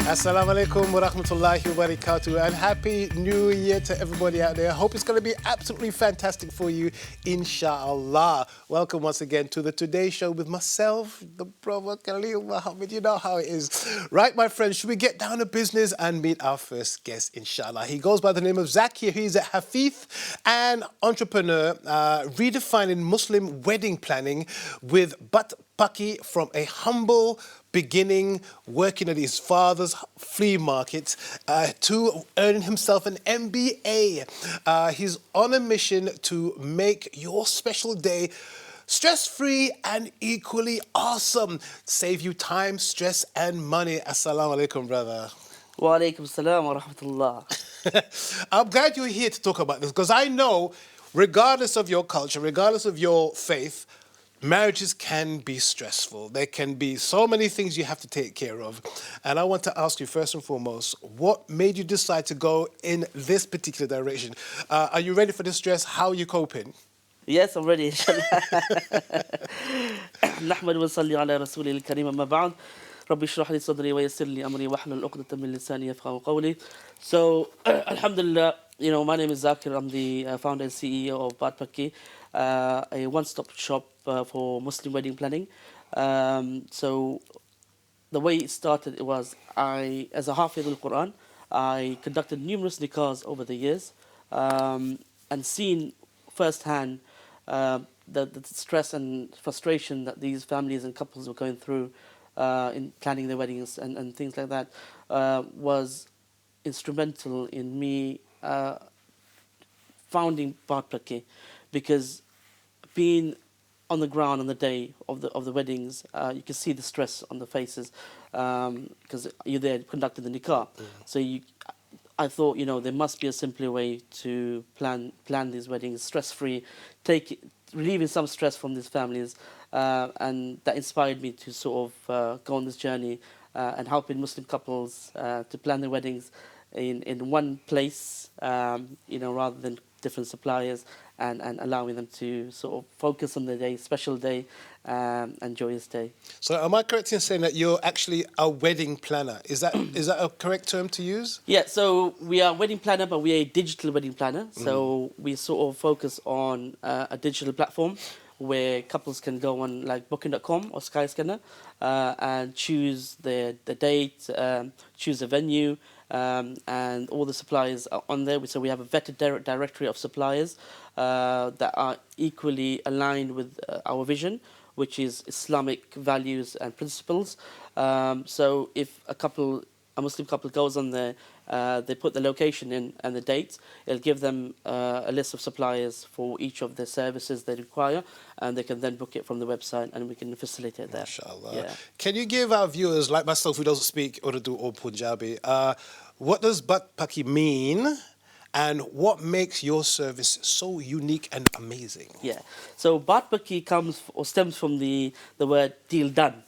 Assalamu alaikum wa rahmatullahi wa barakatuh, and happy new year to everybody out there. I hope it's going to be absolutely fantastic for you, inshallah. Welcome once again to the Today Show with myself, the brother Khalil Muhammad. You know how it is. Right, my friends, should we get down to business and meet our first guest, inshallah? He goes by the name of Zakir. He's a Hafith and entrepreneur, redefining Muslim wedding planning with Baat Pakki from a humble beginning, working at his father's flea market, to earning himself an MBA. He's on a mission to make your special day stress-free and equally awesome. Save you time, stress, and money. Assalamu alaikum, brother. Wa alaikum salam wa rahmatullah. I'm glad you're here to talk about this because I know, regardless of your culture, regardless of your faith, marriages can be stressful. There can be so many things you have to take care of. And I want to ask you first and foremost, what made you decide to go in this particular direction? Are you ready for the stress? How are you coping? Yes, I'm ready, inshallah. نحمد ونصلي على رسوله الكريم أما بعد ربي اشرح لي صدري ويسر لي أمري واحلل عقدة من لساني يفقهوا قولي. So, alhamdulillah, my name is Zakir. I'm the founder and CEO of Baat Pakki, a one-stop shop for Muslim wedding planning. So the way it started, it was as a Hafiz al-Quran, I conducted numerous nikahs over the years, and seen firsthand the stress and frustration that these families and couples were going through in planning their weddings and things like that, was instrumental in me founding Baat Pakki, because being on the ground on the day of the weddings, you can see the stress on the faces, because you're there conducting the nikah. So I thought, there must be a simpler way to plan these weddings stress-free, relieving some stress from these families, and that inspired me to sort of go on this journey and helping Muslim couples to plan their weddings in one place, rather than different suppliers, and allowing them to sort of focus on the day, special day, and joyous day. So am I correct in saying that you're actually a wedding planner? Is that a correct term to use? Yeah, so we are a wedding planner, but we are a digital wedding planner. So we sort of focus on a digital platform where couples can go on like booking.com or Skyscanner, and choose the date, choose a venue, and all the suppliers are on there. So we have a vetted directory of suppliers that are equally aligned with our vision, which is Islamic values and principles. So if a Muslim couple goes on there, they put the location in and the date. It'll give them a list of suppliers for each of the services they require, and they can then book it from the website, and we can facilitate that. Inshallah. Yeah. Can you give our viewers, like myself, who doesn't speak Urdu or Punjabi, what does Baat Pakki mean, and what makes your service so unique and amazing? Yeah. So Baat Pakki stems from the word deal done,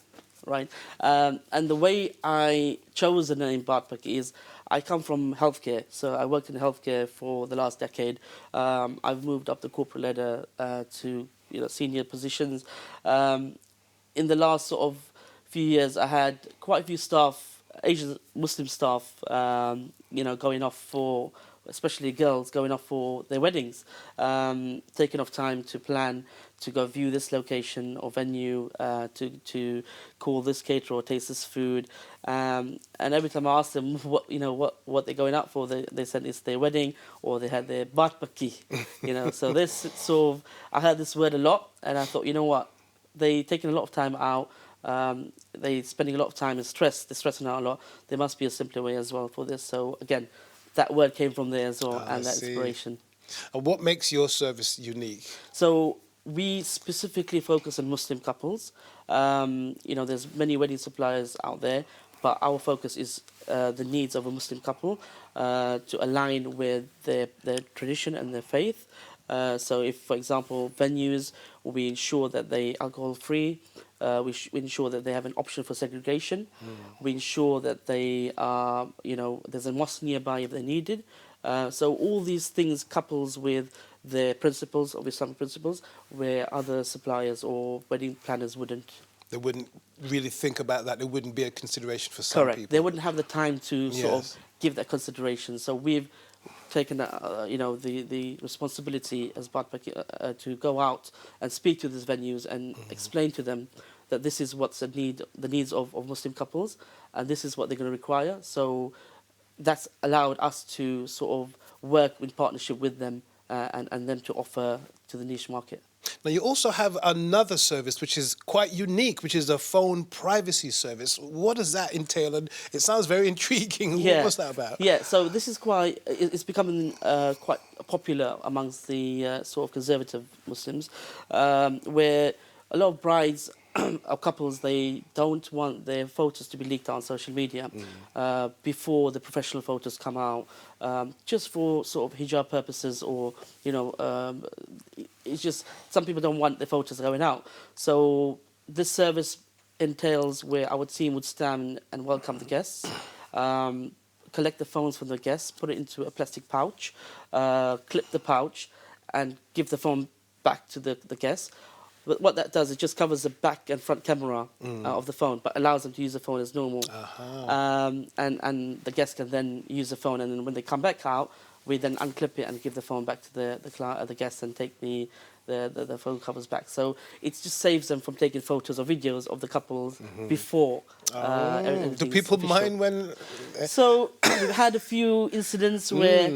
right? And the way I chose the name Baat Pakki is I come from healthcare. So I worked in healthcare for the last decade. I've moved up the corporate ladder to senior positions. In the last sort of few years, I had quite a few staff, Asian Muslim staff, going off for, especially girls, going off for their weddings, taking off time to plan, to go view this location or venue, to call this caterer or taste this food, and every time I asked them what they're going out for, they said it's their wedding or they had their Baat Pakki, So this sort of, I heard this word a lot, and I thought, they taking a lot of time out. They spending a lot of time in stress. They're stressing out a lot. There must be a simpler way as well for this. So again, that word came from there as well, and that inspiration. And what makes your service unique? So we specifically focus on Muslim couples. There's many wedding suppliers out there, but our focus is the needs of a Muslim couple to align with their tradition and their faith. So if, for example, venues, we ensure that they alcohol-free. We ensure that they have an option for segregation. We ensure that they are, there's a mosque nearby if they're needed. So all these things couples with the principles of Islamic principles, where other suppliers or wedding planners wouldn't. they wouldn't really think about that. It wouldn't be a consideration for some Correct. people. They wouldn't have the time to sort Yes. of give that consideration. So we've taken, the responsibility as Baat Pakki to go out and speak to these venues and explain to them that this is what's the needs of Muslim couples, and this is what they're going to require. So that's allowed us to sort of work in partnership with them and them to offer to the niche market. Now, you also have another service which is quite unique, which is a phone privacy service. What does that entail? And it sounds very intriguing. Yeah. What's that about? Yeah, so this is it's becoming quite popular amongst the sort of conservative Muslims, where a lot of brides or couples, they don't want their photos to be leaked out on social media before the professional photos come out, just for sort of hijab purposes, or, it's just some people don't want their photos going out. So this service entails where our team would stand and welcome the guests, collect the phones from the guests, put it into a plastic pouch, clip the pouch, and give the phone back to the guests. But what that does, it just covers the back and front camera of the phone, but allows them to use the phone as normal. And the guests can then use the phone, and then when they come back out, we then unclip it and give the phone back to the guest and take the phone covers back. So it just saves them from taking photos or videos of the couples before. Do people mind when... So we've had a few incidents where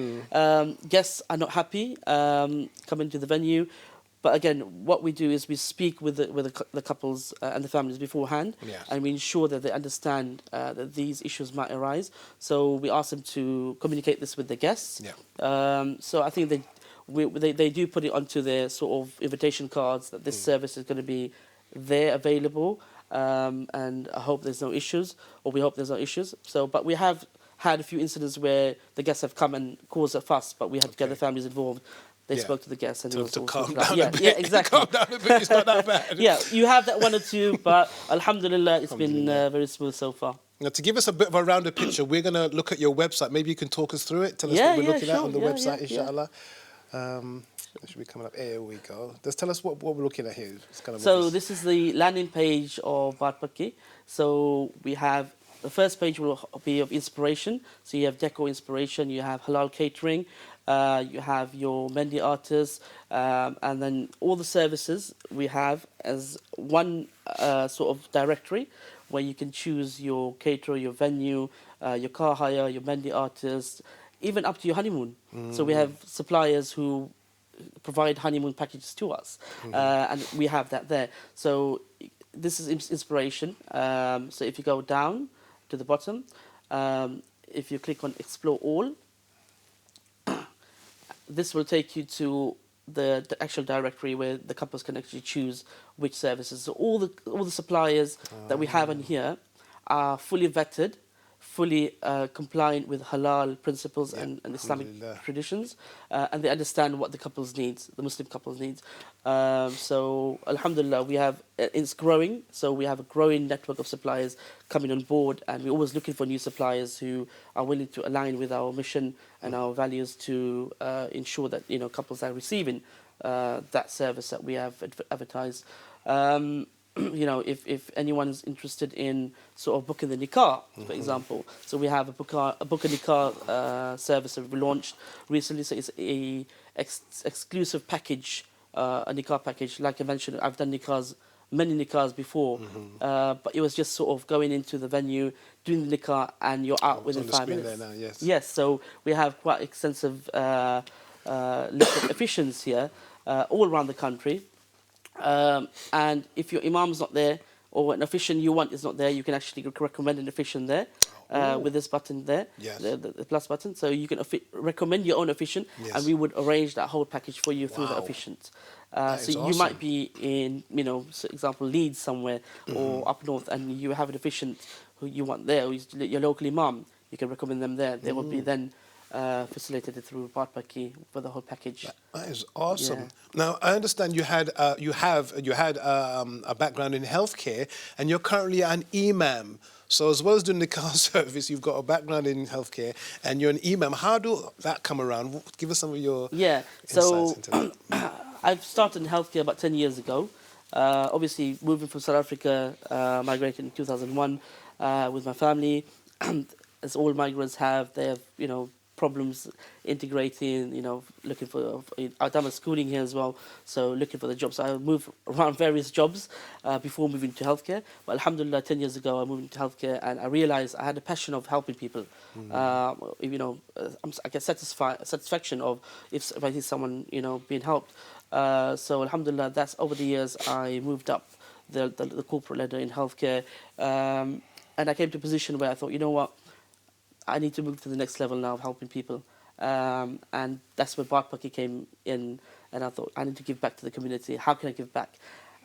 guests are not happy coming to the venue. But again, what we do is we speak with the couples and the families beforehand, and we ensure that they understand that these issues might arise. So we ask them to communicate this with the guests. So I think they do put it onto their sort of invitation cards that this service is going to be there available, and I hope there's no issues, or we hope there's no issues. So, but we have had a few incidents where the guests have come and caused a fuss, but we had to get the families involved. They spoke to the guests and it was to all calm sorted out. down a bit. Yeah, exactly. Calm down a bit, it's not that bad. Yeah, you have that one or two, but alhamdulillah, it's been very smooth so far. Now, to give us a bit of a rounder picture, we're going to look at your website. Maybe you can talk us through it. Tell us what we're looking at on the website, inshallah. It should be coming up. Here we go. Just tell us what we're looking at here. It's kind of so this is the landing page of Baat Pakki. So we have, the first page will be of inspiration. So you have decor inspiration, you have halal catering, you have your Mendi artists, and then all the services we have as one sort of directory where you can choose your caterer, your venue, your car hire, your Mendi artist, even up to your honeymoon. So we have suppliers who provide honeymoon packages to us, and we have that there. So this is inspiration. So if you go down to the bottom, if you click on Explore All, this will take you to the actual directory where the couples can actually choose which services. So all the suppliers that we have in here are fully vetted, fully compliant with halal principles and Islamic traditions, and they understand what the couples needs, the Muslim couples needs. So alhamdulillah, it's growing. So we have a growing network of suppliers coming on board, and we're always looking for new suppliers who are willing to align with our mission and our values to ensure that couples are receiving that service that we have advertised. If anyone's interested in sort of booking the nikah, for example, so we have a book a nikah service that we launched recently. So it's a exclusive package, a nikah package. Like I mentioned, I've done many nikahs before, but it was just sort of going into the venue, doing the nikah, and you're out within 5 minutes. There now, yes. Yes, so we have quite extensive list of officiants here all around the country. And if your imam's not there, or an officiant you want is not there, you can actually recommend an officiant there with this button there, the plus button. So you can recommend your own officiant, and we would arrange that whole package for you through the officiant. So you might be in, for example, Leeds somewhere or up north, and you have an officiant who you want there, who's your local imam. You can recommend them there. They will be then facilitated through Baat Pakki for the whole package. That is awesome. Yeah. Now I understand you had a background in healthcare, and you're currently an imam. So as well as doing the car service, you've got a background in healthcare, and you're an imam. How do that come around? Give us some of your insights into that. I've started in healthcare about 10 years ago. Obviously, moving from South Africa, migrated in 2001 with my family. As all migrants have, they have, problems integrating, looking for, I've done my schooling here as well, so looking for the jobs. I moved around various jobs before moving to healthcare. But alhamdulillah, 10 years ago, I moved into healthcare and I realized I had a passion of helping people. I get satisfaction of if I see someone, being helped. So alhamdulillah, that's over the years I moved up the corporate ladder in healthcare. And I came to a position where I thought, you know what, I need to move to the next level now of helping people. And that's where Baat Pakki came in, and I thought, I need to give back to the community. How can I give back?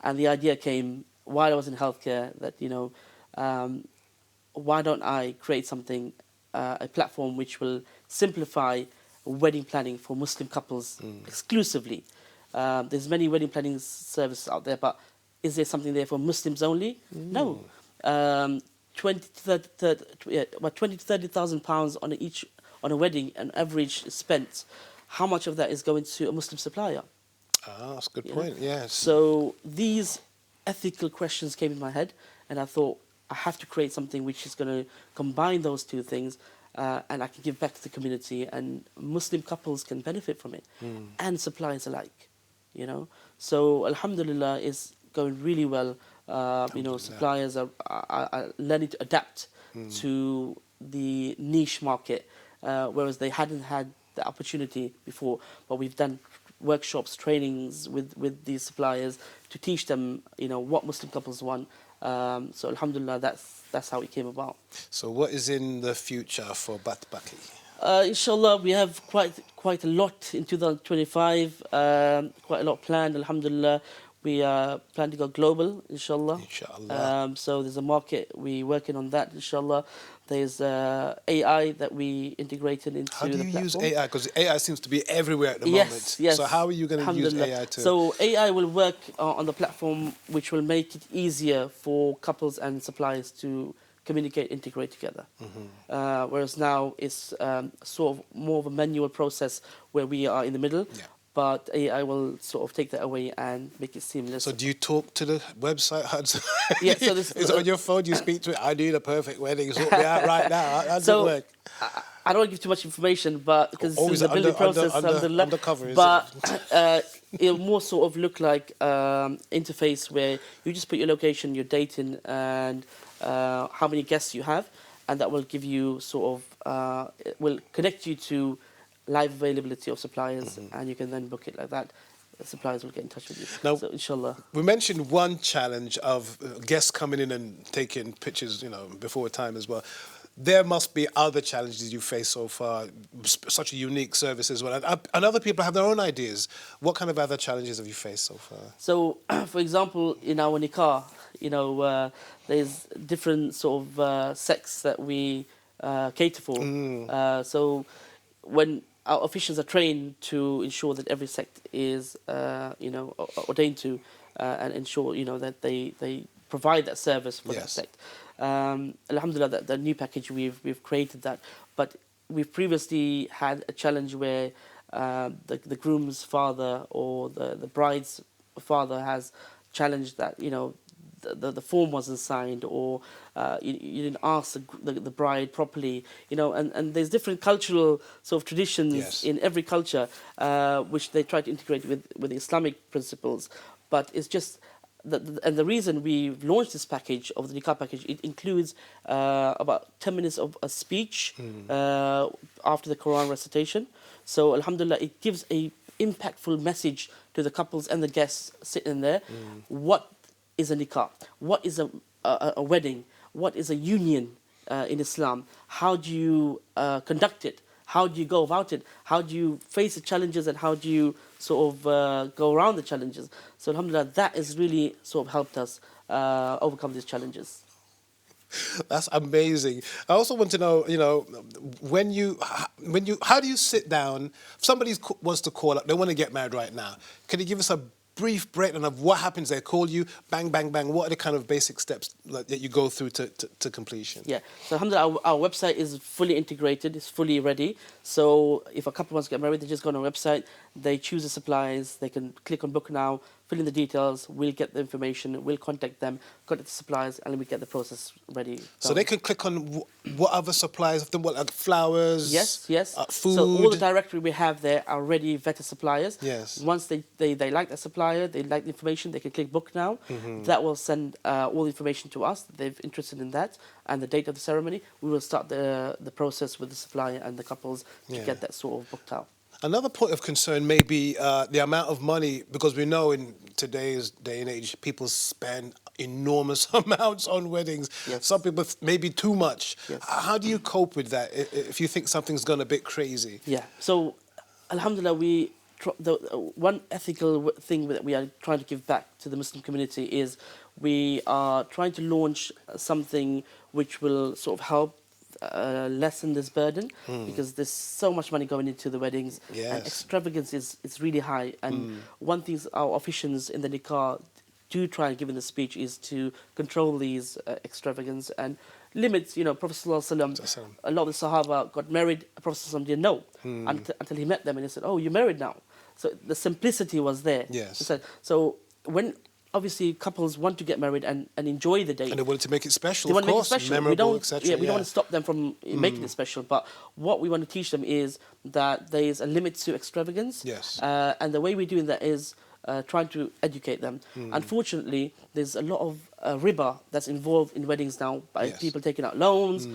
And the idea came while I was in healthcare that, why don't I create something, a platform which will simplify wedding planning for Muslim couples exclusively. There's many wedding planning services out there, but is there something there for Muslims only? No. 20 to 30,000 pounds on a wedding, an average is spent. How much of that is going to a Muslim supplier? Ah, that's a good point. Yes. So these ethical questions came in my head, and I thought I have to create something which is going to combine those two things, and I can give back to the community, and Muslim couples can benefit from it, and suppliers alike. So alhamdulillah, it's going really well. Suppliers are learning to adapt to the niche market, whereas they hadn't had the opportunity before. But we've done workshops, trainings with these suppliers to teach them, what Muslim couples want. So alhamdulillah, that's how it came about. So what is in the future for Baat Pakki? Inshallah, we have quite a lot in 2025. Quite a lot planned. Alhamdulillah. We plan to go global, inshallah. Inshallah. So there's a market, we're working on that, inshallah. There's AI that we integrated into the platform. How do you use AI? Because AI seems to be everywhere at the moment. Yes. So how are you going to use AI to... So AI will work on the platform, which will make it easier for couples and suppliers to communicate, integrate together. Whereas now it's sort of more of a manual process where we are in the middle. Yeah. But AI will sort of take that away and make it seamless. So do you talk to the website? Yeah, so this is it on your phone? Do you speak to it? I need a perfect wedding. Sort me out right now. How does it work? I don't want to give too much information, but because this is a building process, undercover, but it'll more sort of look like interface where you just put your location, your dating, and how many guests you have, and that will give you sort of it will connect you to live availability of suppliers, and you can then book it like that. The suppliers will get in touch with you. Now, so inshallah. We mentioned one challenge of guests coming in and taking pictures, before time as well. There must be other challenges you face so far, such a unique service as well. And other people have their own ideas. What kind of other challenges have you faced so far? So, for example, in our nikah, there's different sort of sects that we cater for. So when our officials are trained to ensure that every sect is, ordained to, and ensure, that they provide that service for that sect. Alhamdulillah, the new package we've created that, but we've previously had a challenge where the groom's father or the bride's father has challenged that, the form wasn't signed, or you didn't ask the bride properly, and there's different cultural sort of traditions in every culture, which they try to integrate with Islamic principles, but it's just and the reason we've launched this package of the nikah package, it includes about 10 minutes of a speech after the Quran recitation. So alhamdulillah, it gives a impactful message to the couples and the guests sitting there. What is a nikah? What is a wedding? What is a union in Islam? How do you conduct it? How do you go about it? How do you face the challenges, and how do you sort of go around the challenges? So alhamdulillah, that has really sort of helped us overcome these challenges. That's amazing. I also want to know, how do you sit down? If somebody wants to call up, they want to get married right now. Can you give us a brief breakdown of what happens? They call you, bang, bang, bang. What are the kind of basic steps that you go through to completion? Yeah. So alhamdulillah, our website is fully integrated. It's fully ready. So if a couple wants to get married, they just go on our website. They choose the suppliers. They can click on book now, fill in the details, we'll get the information, we'll contact them, contact the suppliers, and we get the process ready. So they can click on what other suppliers of them, what, like flowers? Yes, yes. Food? So all the directory we have there are already vetted suppliers. Yes. Once they like that supplier, they like the information, they can click book now. That will send all the information to us. They're interested in that and the date of the ceremony. We will start the process with the supplier and the couples to get that sort of booked out. Another point of concern may be the amount of money, because we know in today's day and age, people spend enormous amounts on weddings. Yes. Some people maybe too much. Yes. How do you cope with that if you think something's gone a bit crazy? Yeah. So, alhamdulillah, the one ethical thing that we are trying to give back to the Muslim community is we are trying to launch something which will sort of help lessen this burden, because there's so much money going into the weddings, and extravagance is really high. And one thing our officials in the nikah do try and give in the speech is to control these extravagance and limits. You know, Prophet ﷺ, a lot of the Sahaba got married. Prophet ﷺ didn't know until he met them, and he said, "Oh, you're married now." So the simplicity was there. Yes. So when obviously couples want to get married and enjoy the day, And they wanted to make it special, they want of to make it course, special. memorable, etc. We don't want to stop them from making it special. But what we want to teach them is that there is a limit to extravagance. Yes. And the way we're doing that is trying to educate them. Unfortunately, there's a lot of riba that's involved in weddings now, by people taking out loans,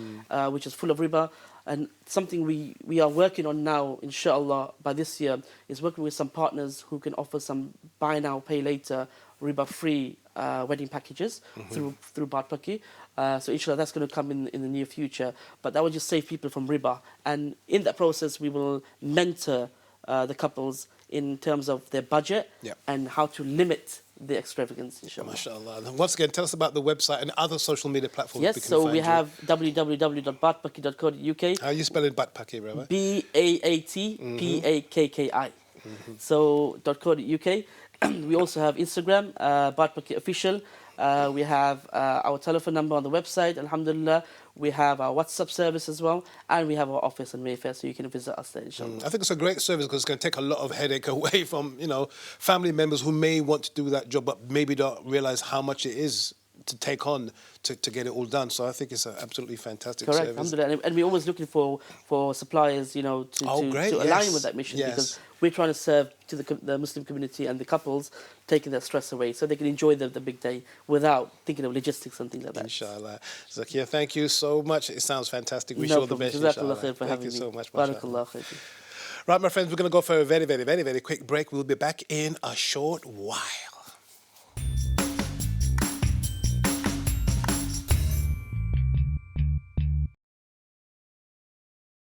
which is full of riba. And something we are working on now, inshallah, by this year, is working with some partners who can offer some buy now, pay later, riba-free wedding packages through Baat Pakki. So inshallah, that's going to come in the near future. But that will just save people from riba. And in that process, we will mentor the couples in terms of their budget and how to limit the extravagance, inshallah. MashaAllah. And once again, tell us about the website and other social media platforms. Yes, so we have www.baatpakki.co.uk. How are you spelling Baat Pakki, brother? BAATPAKKI. So .co.uk. We also have Instagram, Baat Pakki Official. We have our telephone number on the website, alhamdulillah. We have our WhatsApp service as well, and we have our office in Mayfair, so you can visit us there, inshallah. I think it's a great service because it's going to take a lot of headache away from, family members who may want to do that job but maybe don't realize how much it is to take on to get it all done. So I think it's an absolutely fantastic Correct, service. alhamdulillah. And we're always looking for suppliers, to align with that mission, because we're trying to serve to the Muslim community and the couples, taking that stress away so they can enjoy the big day without thinking of logistics and things like that. Inshallah. Zakia, thank you so much. It sounds fantastic. Wish No you all the problem. best, Jazakallah inshallah. khair for Thank having you so me. much. Barakallah khair. Right, my friends, we're going to go for a very, very, very, very quick break. We'll be back in a short while.